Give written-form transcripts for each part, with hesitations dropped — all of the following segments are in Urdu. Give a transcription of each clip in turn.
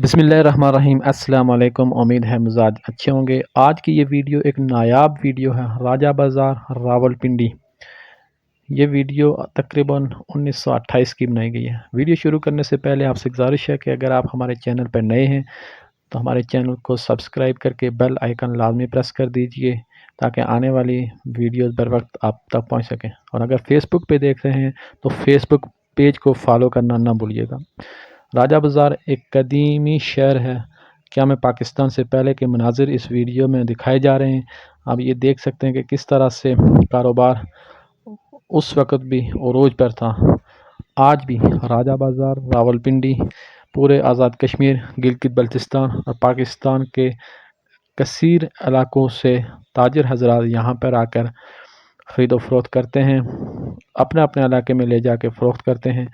بسم اللہ الرحمن الرحیم۔ السلام علیکم، امید ہے مزاج اچھے ہوں گے۔ آج کی یہ ویڈیو ایک نایاب ویڈیو ہے، راجہ بازار راولپنڈی۔ یہ ویڈیو تقریباً 1928 کی بنائی گئی ہے۔ ویڈیو شروع کرنے سے پہلے آپ سے گزارش ہے کہ اگر آپ ہمارے چینل پر نئے ہیں تو ہمارے چینل کو سبسکرائب کر کے بیل آئیکن لازمی پریس کر دیجئے تاکہ آنے والی ویڈیوز بر وقت آپ تک پہنچ سکیں، اور اگر فیس بک پہ دیکھ رہے ہیں تو فیس بک پیج کو فالو کرنا نہ بھولیے گا۔ راجہ بازار ایک قدیمی شہر ہے۔ کیا میں پاکستان سے پہلے کے مناظر اس ویڈیو میں دکھائے جا رہے ہیں۔ آپ یہ دیکھ سکتے ہیں کہ کس طرح سے کاروبار اس وقت بھی عروج پر تھا۔ آج بھی راجہ بازار راولپنڈی پورے آزاد کشمیر، گلگت بلتستان اور پاکستان کے کثیر علاقوں سے تاجر حضرات یہاں پر آ کر خرید و فروخت کرتے ہیں، اپنے اپنے علاقے میں لے جا کے فروخت کرتے ہیں۔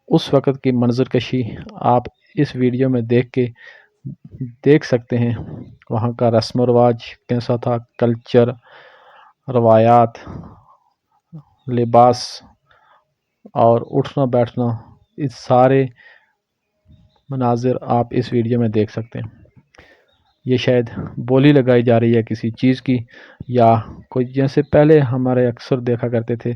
اس وقت کی منظر کشی آپ اس ویڈیو میں دیکھ سکتے ہیں۔ وہاں کا رسم و رواج کیسا تھا، کلچر، روایات، لباس اور اٹھنا بیٹھنا، اس سارے مناظر آپ اس ویڈیو میں دیکھ سکتے ہیں۔ یہ شاید بولی لگائی جا رہی ہے کسی چیز کی، یا کوئی جیسے پہلے ہمارے اکثر دیکھا کرتے تھے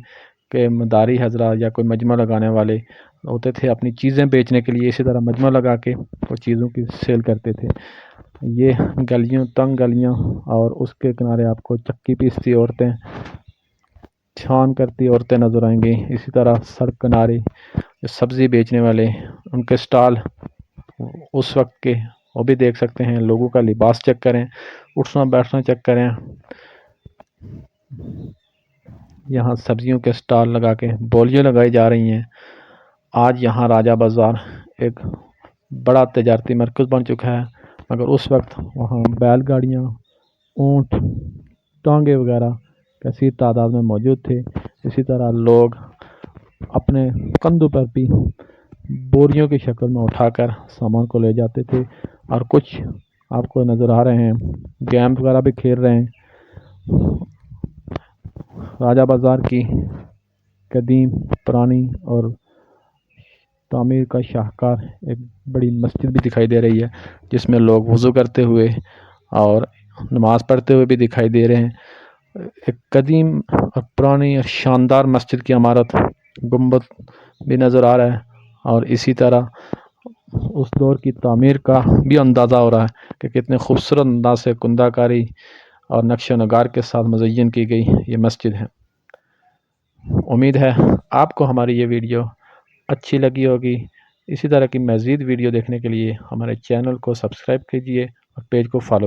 کہ مداری حضرات یا کوئی مجمع لگانے والے ہوتے تھے اپنی چیزیں بیچنے کے لیے، اسی طرح مجمع لگا کے وہ چیزوں کی سیل کرتے تھے۔ یہ گلیاں، تنگ گلیاں، اور اس کے کنارے آپ کو چکی پیستی عورتیں، چھان کرتی عورتیں نظر آئیں گی۔ اسی طرح سڑک کنارے سبزی بیچنے والے، ان کے سٹال اس وقت کے وہ بھی دیکھ سکتے ہیں۔ لوگوں کا لباس چیک کریں، اٹھنا بیٹھنا چیک کریں۔ یہاں سبزیوں کے سٹال لگا کے بولیاں لگائی جا رہی ہیں۔ آج یہاں راجہ بازار ایک بڑا تجارتی مرکز بن چکا ہے، مگر اس وقت وہاں بیل گاڑیاں، اونٹ، ٹانگے وغیرہ کثیر تعداد میں موجود تھے۔ اسی طرح لوگ اپنے کندھوں پر بھی بوریوں کی شکل میں اٹھا کر سامان کو لے جاتے تھے، اور کچھ آپ کو نظر آ رہے ہیں گیم وغیرہ بھی کھیل رہے ہیں۔ راجہ بازار کی قدیم، پرانی اور تعمیر کا شاہکار ایک بڑی مسجد بھی دکھائی دے رہی ہے، جس میں لوگ وضو کرتے ہوئے اور نماز پڑھتے ہوئے بھی دکھائی دے رہے ہیں۔ ایک قدیم اور پرانی اور شاندار مسجد کی عمارت، گنبد بھی نظر آ رہا ہے، اور اسی طرح اس دور کی تعمیر کا بھی اندازہ ہو رہا ہے کہ کتنے خوبصورت انداز سے کندہ کاری اور نقش و نگار کے ساتھ مزین کی گئی یہ مسجد ہے۔ امید ہے آپ کو ہماری یہ ویڈیو اچھی لگی ہوگی۔ اسی طرح کی مزید ویڈیو دیکھنے کے لیے ہمارے چینل کو سبسکرائب کیجیے اور پیج کو فالو